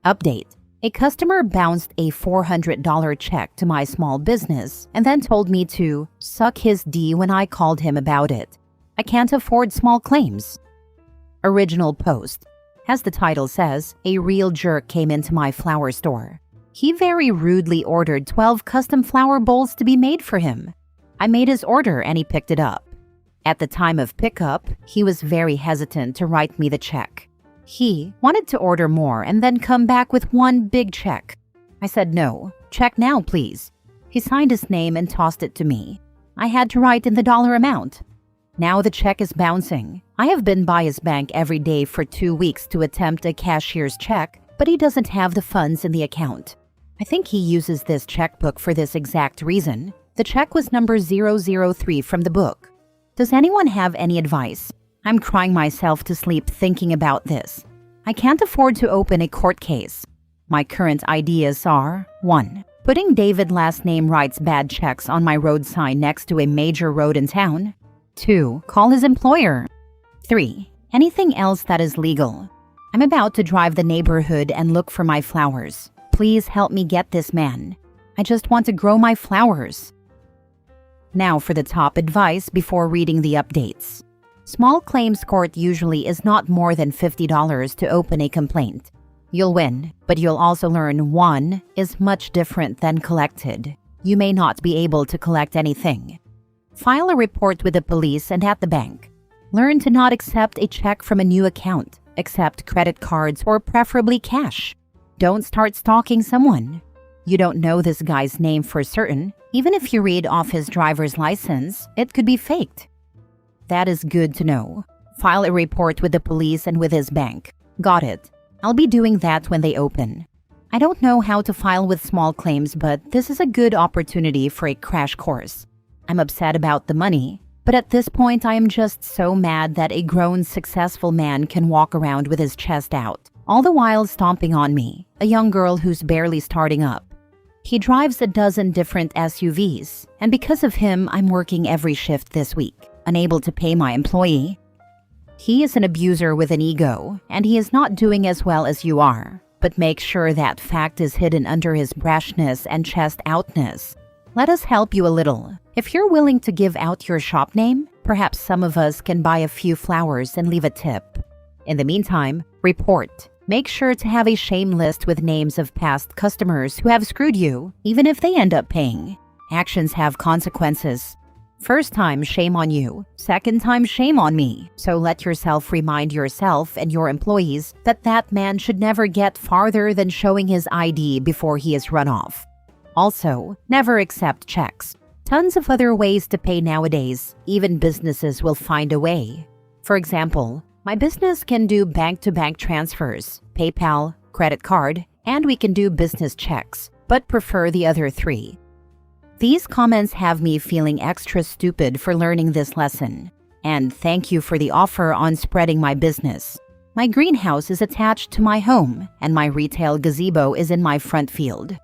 Update. A customer bounced a $400 check to my small business and then told me to suck his D when I called him about it. I can't afford small claims. Original post. As the title says, a real jerk came into my flower store. He very rudely ordered 12 custom flower bowls to be made for him. I made his order and he picked it up. At the time of pickup, he was very hesitant to write me the check. He wanted to order more and then come back with one big check. I said no, check now please. He signed his name and tossed it to me. I had to write in the dollar amount. Now the check is bouncing. I have been by his bank every day for 2 weeks to attempt a cashier's check, but he doesn't have the funds in the account. I think he uses this checkbook for this exact reason. The check was number 003 from the book. Does anyone have any advice? I'm crying myself to sleep thinking about this. I can't afford to open a court case. My current ideas are 1. Putting David last name writes bad checks on my road sign next to a major road in town. 2. Call his employer. 3. Anything else that is legal. I'm about to drive the neighborhood and look for my flowers. Please help me get this man. I just want to grow my flowers. Now for the top advice before reading the updates. Small claims court usually is not more than $50 to open a complaint. You'll win, but you'll also learn won is much different than collected. You may not be able to collect anything. File a report with the police and at the bank. Learn to not accept a check from a new account. Accept credit cards or preferably cash. Don't start stalking someone. You don't know this guy's name for certain. Even if you read off his driver's license, it could be faked. That is good to know. File a report with the police and with his bank. Got it. I'll be doing that when they open. I don't know how to file with small claims, but this is a good opportunity for a crash course. I'm upset about the money, but at this point I am just so mad that a grown, successful man can walk around with his chest out, all the while stomping on me, a young girl who's barely starting up. He drives a dozen different SUVs, and because of him, I'm working every shift this week, unable to pay my employee. He is an abuser with an ego, and he is not doing as well as you are, but make sure that fact is hidden under his brashness and chest-outness. Let us help you a little. If you're willing to give out your shop name, perhaps some of us can buy a few flowers and leave a tip. In the meantime, report. Make sure to have a shame list with names of past customers who have screwed you, even if they end up paying. Actions have consequences. First time, shame on you. Second time, shame on me. So let yourself remind yourself and your employees that that man should never get farther than showing his ID before he is run off. Also, never accept checks. Tons of other ways to pay nowadays. Even businesses will find a way. For example, my business can do bank-to-bank transfers, PayPal, credit card, and we can do business checks, but prefer the other 3. These comments have me feeling extra stupid for learning this lesson. And thank you for the offer on spreading my business. My greenhouse is attached to my home, and my retail gazebo is in my front field.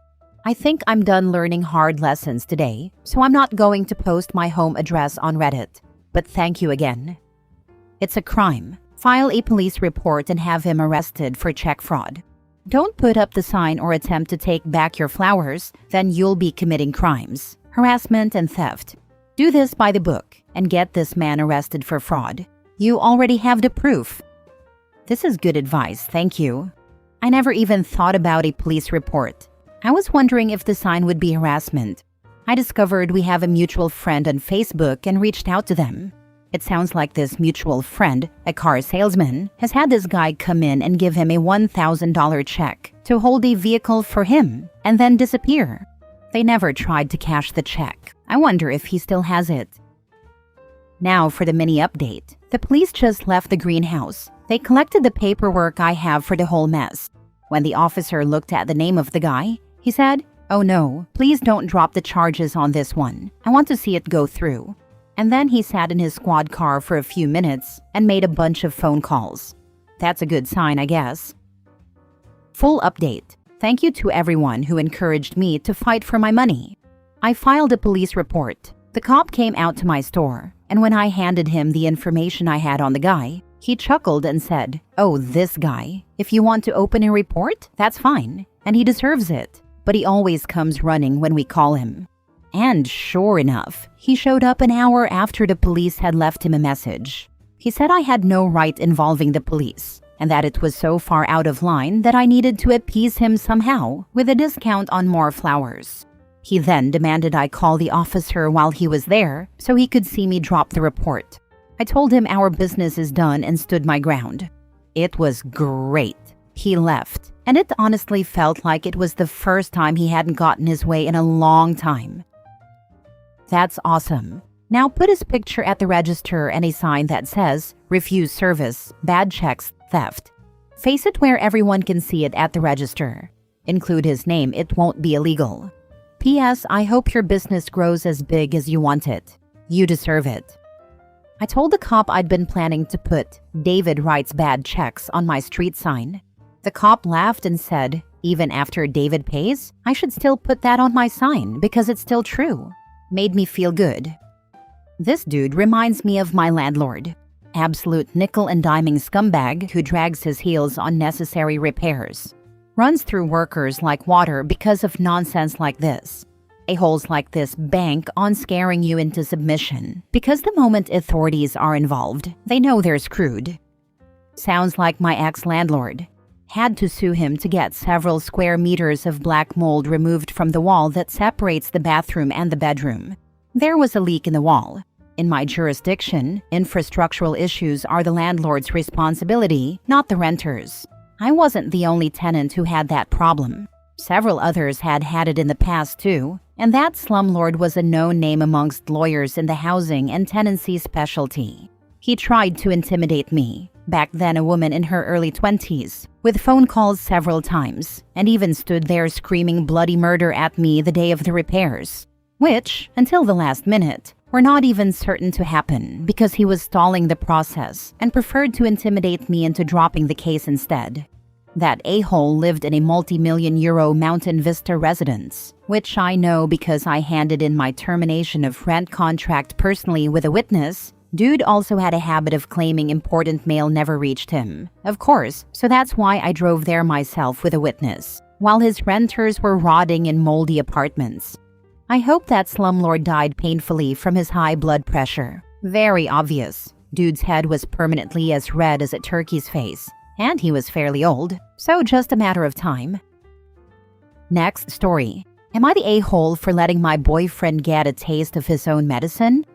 I think I'm done learning hard lessons today, so I'm not going to post my home address on Reddit. But thank you again. It's a crime. File a police report and have him arrested for check fraud. Don't put up the sign or attempt to take back your flowers, then you'll be committing crimes, harassment, and theft. Do this by the book and get this man arrested for fraud. You already have the proof. This is good advice, thank you. I never even thought about a police report. I was wondering if the sign would be harassment. I discovered we have a mutual friend on Facebook and reached out to them. It sounds like this mutual friend, a car salesman, has had this guy come in and give him a $1,000 check to hold a vehicle for him and then disappear. They never tried to cash the check. I wonder if he still has it. Now for the mini update. The police just left the greenhouse. They collected the paperwork I have for the whole mess. When the officer looked at the name of the guy, he said, "Oh no, please don't drop the charges on this one. I want to see it go through." And then he sat in his squad car for a few minutes and made a bunch of phone calls. That's a good sign, I guess. Full update. Thank you to everyone who encouraged me to fight for my money. I filed a police report. The cop came out to my store, and when I handed him the information I had on the guy, He chuckled and said, "Oh, this guy. If you want to open a report, that's fine. And he deserves it. But he always comes running when we call him." And sure enough, he showed up an hour after the police had left him a message. He said I had no right involving the police, and that it was so far out of line that I needed to appease him somehow with a discount on more flowers. He then demanded I call the officer while he was there so he could see me drop the report. I told him our business is done and stood my ground. It was great. He left, and it honestly felt like it was the first time he hadn't gotten his way in a long time. That's awesome. Now put his picture at the register and a sign that says, "Refuse service, bad checks, theft." Face it where everyone can see it at the register. Include his name, it won't be illegal. P.S. I hope your business grows as big as you want it. You deserve it. I told the cop I'd been planning to put "David writes bad checks" on my street sign. The cop laughed and said, "Even after David pays, I should still put that on my sign because it's still true." Made me feel good. This dude reminds me of my landlord. Absolute nickel and diming scumbag who drags his heels on necessary repairs. Runs through workers like water because of nonsense like this. A-holes like this bank on scaring you into submission because the moment authorities are involved, they know they're screwed. Sounds like my ex-landlord. Had to sue him to get several square meters of black mold removed from the wall that separates the bathroom and the bedroom. There was a leak in the wall. In my jurisdiction, infrastructural issues are the landlord's responsibility, not the renter's. I wasn't the only tenant who had that problem. Several others had it in the past too, and that slumlord was a known name amongst lawyers in the housing and tenancy specialty. He tried to intimidate me, back then a woman in her early 20s, with phone calls several times, and even stood there screaming bloody murder at me the day of the repairs, which, until the last minute, were not even certain to happen because he was stalling the process and preferred to intimidate me into dropping the case instead. That a-hole lived in a multi-million-euro Mountain Vista residence, which I know because I handed in my termination of rent contract personally with a witness. Dude also had a habit of claiming important mail never reached him, of course, so that's why I drove there myself with a witness, while his renters were rotting in moldy apartments. I hope that slumlord died painfully from his high blood pressure. Very obvious. Dude's head was permanently as red as a turkey's face, and he was fairly old, so just a matter of time. Next story. Am I the a-hole for letting my boyfriend get a taste of his own medicine?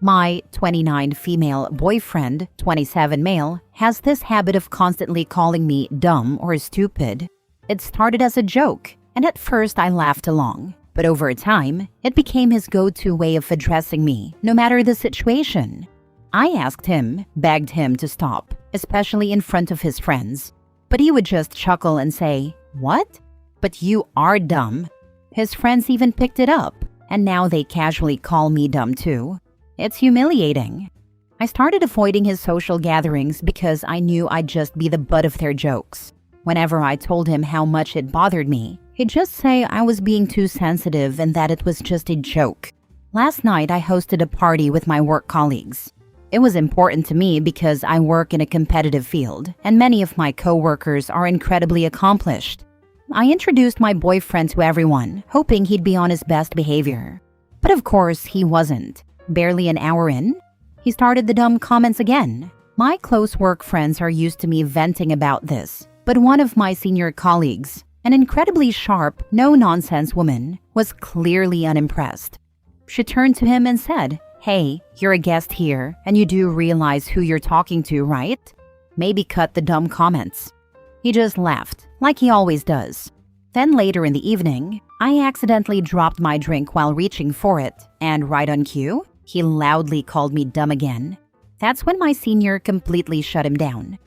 My 29 female boyfriend, 27 male, has this habit of constantly calling me dumb or stupid. It started as a joke, and at first I laughed along. But over time, it became his go-to way of addressing me, no matter the situation. I asked him, begged him to stop, especially in front of his friends. But he would just chuckle and say, "What? But you are dumb." His friends even picked it up, and now they casually call me dumb too. It's humiliating. I started avoiding his social gatherings because I knew I'd just be the butt of their jokes. Whenever I told him how much it bothered me, he'd just say I was being too sensitive and that it was just a joke. Last night, I hosted a party with my work colleagues. It was important to me because I work in a competitive field, and many of my coworkers are incredibly accomplished. I introduced my boyfriend to everyone, hoping he'd be on his best behavior. But of course, he wasn't. Barely an hour in, he started the dumb comments again. My close work friends are used to me venting about this, but one of my senior colleagues, an incredibly sharp, no-nonsense woman, was clearly unimpressed. She turned to him and said, "Hey, you're a guest here, and you do realize who you're talking to, right? Maybe cut the dumb comments." He just laughed, like he always does. Then later in the evening, I accidentally dropped my drink while reaching for it, and right on cue, he loudly called me dumb again. That's when my senior completely shut him down.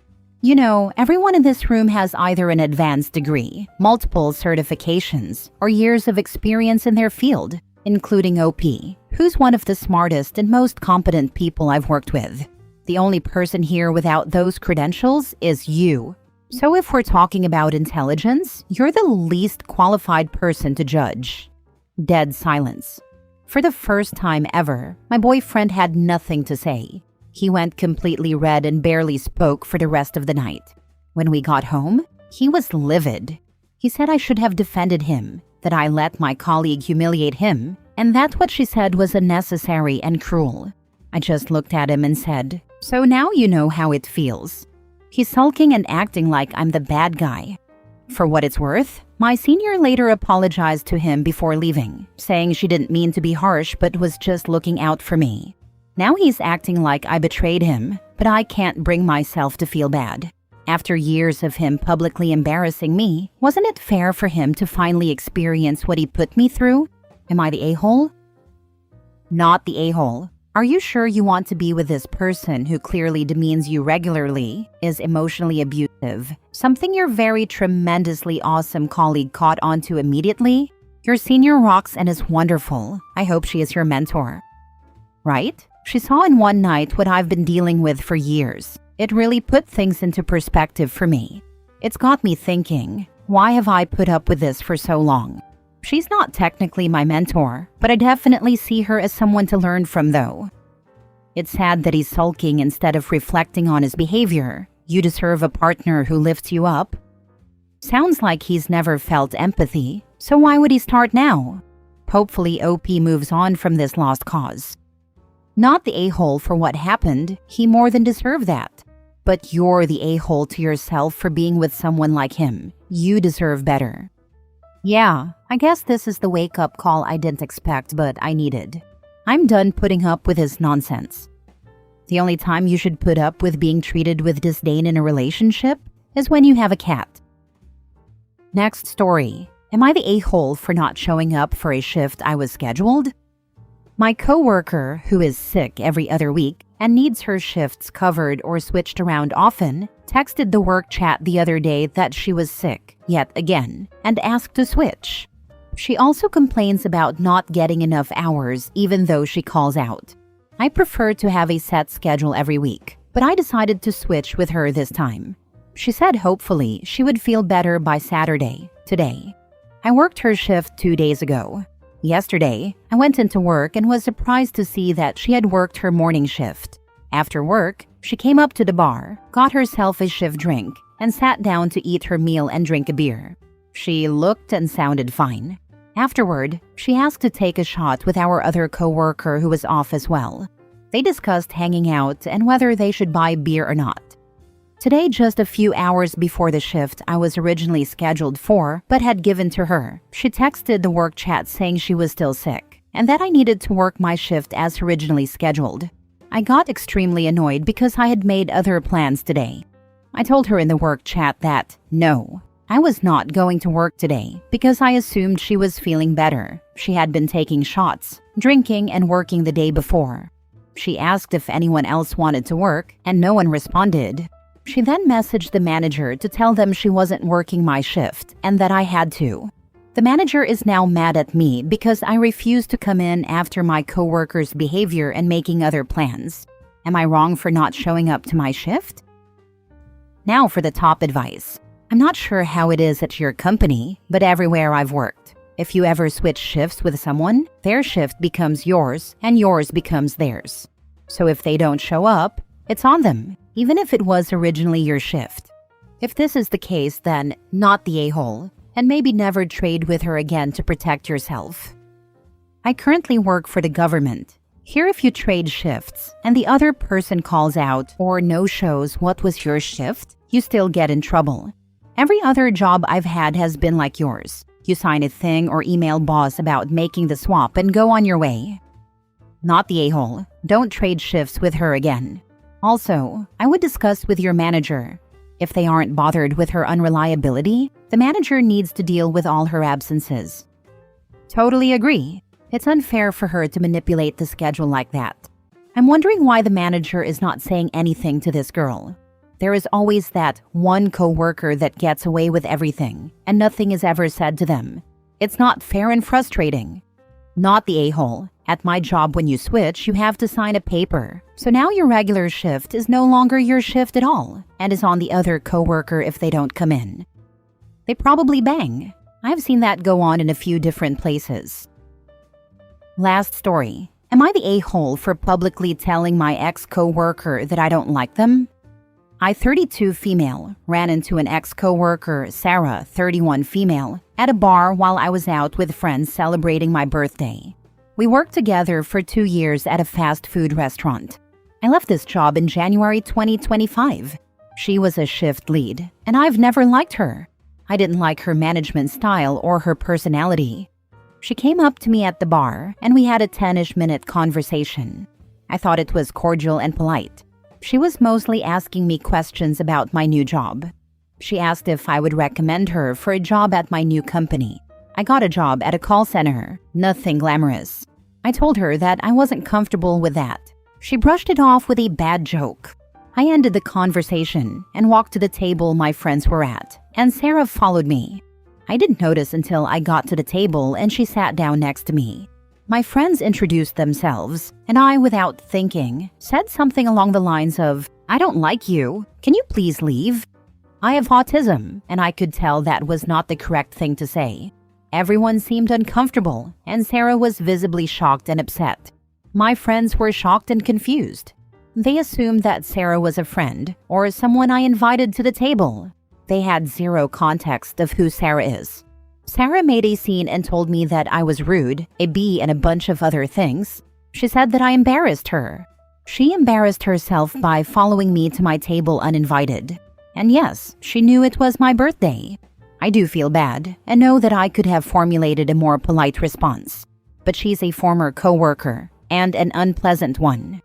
You know, everyone in this room has either an advanced degree, multiple certifications, or years of experience in their field, including OP, who's one of the smartest and most competent people I've worked with. The only person here without those credentials is you. So if we're talking about intelligence, you're the least qualified person to judge. Dead silence. For the first time ever, my boyfriend had nothing to say. He went completely red and barely spoke for the rest of the night. When we got home, he was livid. He said I should have defended him, that I let my colleague humiliate him, and that what she said was unnecessary and cruel. I just looked at him and said, "So now you know how it feels." He's sulking and acting like I'm the bad guy. For what it's worth, my senior later apologized to him before leaving, saying she didn't mean to be harsh but was just looking out for me. Now he's acting like I betrayed him, but I can't bring myself to feel bad. After years of him publicly embarrassing me, wasn't it fair for him to finally experience what he put me through? Am I the a-hole? Not the a-hole. Are you sure you want to be with this person who clearly demeans you regularly, is emotionally abusive, something your very tremendously awesome colleague caught onto immediately? Your senior rocks and is wonderful. I hope she is your mentor. Right? She saw in one night what I've been dealing with for years. It really put things into perspective for me. It's got me thinking, why have I put up with this for so long? She's not technically my mentor, but I definitely see her as someone to learn from though. It's sad that he's sulking instead of reflecting on his behavior. You deserve a partner who lifts you up. Sounds like he's never felt empathy, so why would he start now? Hopefully OP moves on from this lost cause. Not the a-hole for what happened, he more than deserved that. But you're the a-hole to yourself for being with someone like him. You deserve better. Yeah, I guess this is the wake-up call I didn't expect but I needed. I'm done putting up with his nonsense. The only time you should put up with being treated with disdain in a relationship is when you have a cat. Next story. Am I the a-hole for not showing up for a shift I was scheduled? My coworker, who is sick every other week and needs her shifts covered or switched around often, texted the work chat the other day that she was sick, yet again, and asked to switch. She also complains about not getting enough hours even though she calls out. I prefer to have a set schedule every week, but I decided to switch with her this time. She said hopefully she would feel better by Saturday, today. I worked her shift 2 days ago. Yesterday, I went into work and was surprised to see that she had worked her morning shift. After work, she came up to the bar, got herself a shift drink, and sat down to eat her meal and drink a beer. She looked and sounded fine. Afterward, she asked to take a shot with our other coworker who was off as well. They discussed hanging out and whether they should buy beer or not. Today, just a few hours before the shift I was originally scheduled for but had given to her, she texted the work chat saying she was still sick and that I needed to work my shift as originally scheduled. I got extremely annoyed because I had made other plans today. I told her in the work chat that, no, I was not going to work today because I assumed she was feeling better. She had been taking shots, drinking, and working the day before. She asked if anyone else wanted to work, and no one responded. She then messaged the manager to tell them she wasn't working my shift and that I had to. The manager is now mad at me because I refused to come in after my coworker's behavior and making other plans. Am I wrong for not showing up to my shift? Now for the top advice. I'm not sure how it is at your company, but everywhere I've worked, if you ever switch shifts with someone, their shift becomes yours and yours becomes theirs. So if they don't show up, it's on them, even if it was originally your shift. If this is the case, then not the a-hole, and maybe never trade with her again to protect yourself. I currently work for the government. Here, if you trade shifts and the other person calls out or no-shows what was your shift, you still get in trouble. Every other job I've had has been like yours. You sign a thing or email boss about making the swap and go on your way. Not the a-hole. Don't trade shifts with her again. Also, I would discuss with your manager. If they aren't bothered with her unreliability, the manager needs to deal with all her absences. Totally agree. It's unfair for her to manipulate the schedule like that. I'm wondering why the manager is not saying anything to this girl. There is always that one coworker that gets away with everything, and nothing is ever said to them. It's not fair and frustrating. Not the a-hole. At my job, when you switch, you have to sign a paper. So now your regular shift is no longer your shift at all, and is on the other coworker if they don't come in. They probably bang. I've seen that go on in a few different places. Last story. Am I the a-hole for publicly telling my ex-coworker that I don't like them? I, 32 female, ran into an ex-coworker, Sarah, 31 female, at a bar while I was out with friends celebrating my birthday. We worked together for 2 years at a fast food restaurant. I left this job in January 2025. She was a shift lead, and I've never liked her. I didn't like her management style or her personality. She came up to me at the bar, and we had a 10-ish minute conversation. I thought it was cordial and polite. She was mostly asking me questions about my new job. She asked if I would recommend her for a job at my new company. I got a job at a call center, nothing glamorous. I told her that I wasn't comfortable with that. She brushed it off with a bad joke. I ended the conversation and walked to the table my friends were at, and Sarah followed me. I didn't notice until I got to the table and she sat down next to me. My friends introduced themselves, and I, without thinking, said something along the lines of, "I don't like you. Can you please leave?" I have autism, and I could tell that was not the correct thing to say. Everyone seemed uncomfortable, and Sarah was visibly shocked and upset. My friends were shocked and confused. They assumed that Sarah was a friend or someone I invited to the table. They had zero context of who Sarah is. Sarah made a scene and told me that I was rude, a bee, and a bunch of other things. She said that I embarrassed her. She embarrassed herself by following me to my table uninvited. And yes, she knew it was my birthday. I do feel bad and know that I could have formulated a more polite response. But she's a former coworker, and an unpleasant one.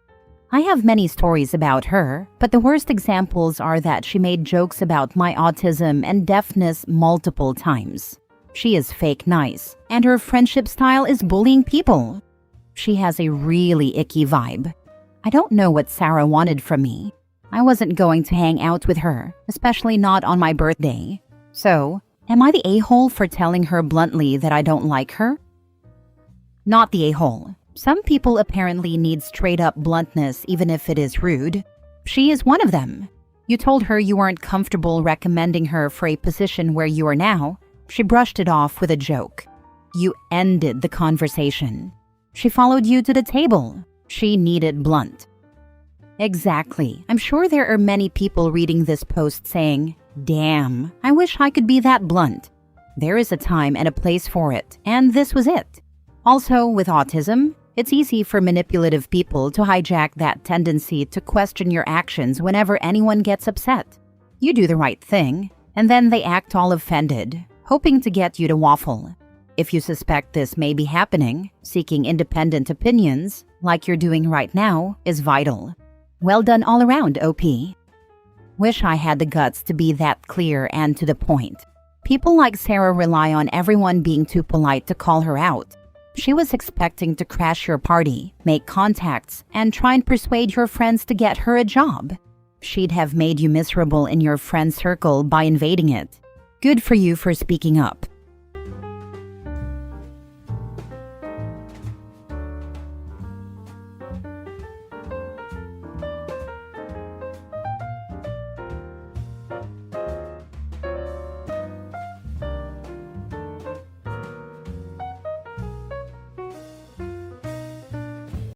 I have many stories about her, but the worst examples are that she made jokes about my autism and deafness multiple times. She is fake nice, and her friendship style is bullying people. She has a really icky vibe. I don't know what Sarah wanted from me. I wasn't going to hang out with her, especially not on my birthday. So, am I the a-hole for telling her bluntly that I don't like her? Not the a-hole. Some people apparently need straight-up bluntness even if it is rude. She is one of them. You told her you weren't comfortable recommending her for a position where you are now. She brushed it off with a joke. You ended the conversation. She followed you to the table. She needed blunt. Exactly. I'm sure there are many people reading this post saying, "Damn, I wish I could be that blunt." There is a time and a place for it, and this was it. Also, with autism, it's easy for manipulative people to hijack that tendency to question your actions whenever anyone gets upset. You do the right thing, and then they act all offended, hoping to get you to waffle. If you suspect this may be happening, seeking independent opinions, like you're doing right now, is vital. Well done all around, OP. Wish I had the guts to be that clear and to the point. People like Sarah rely on everyone being too polite to call her out. She was expecting to crash your party, make contacts, and try and persuade your friends to get her a job. She'd have made you miserable in your friend circle by invading it. Good for you for speaking up.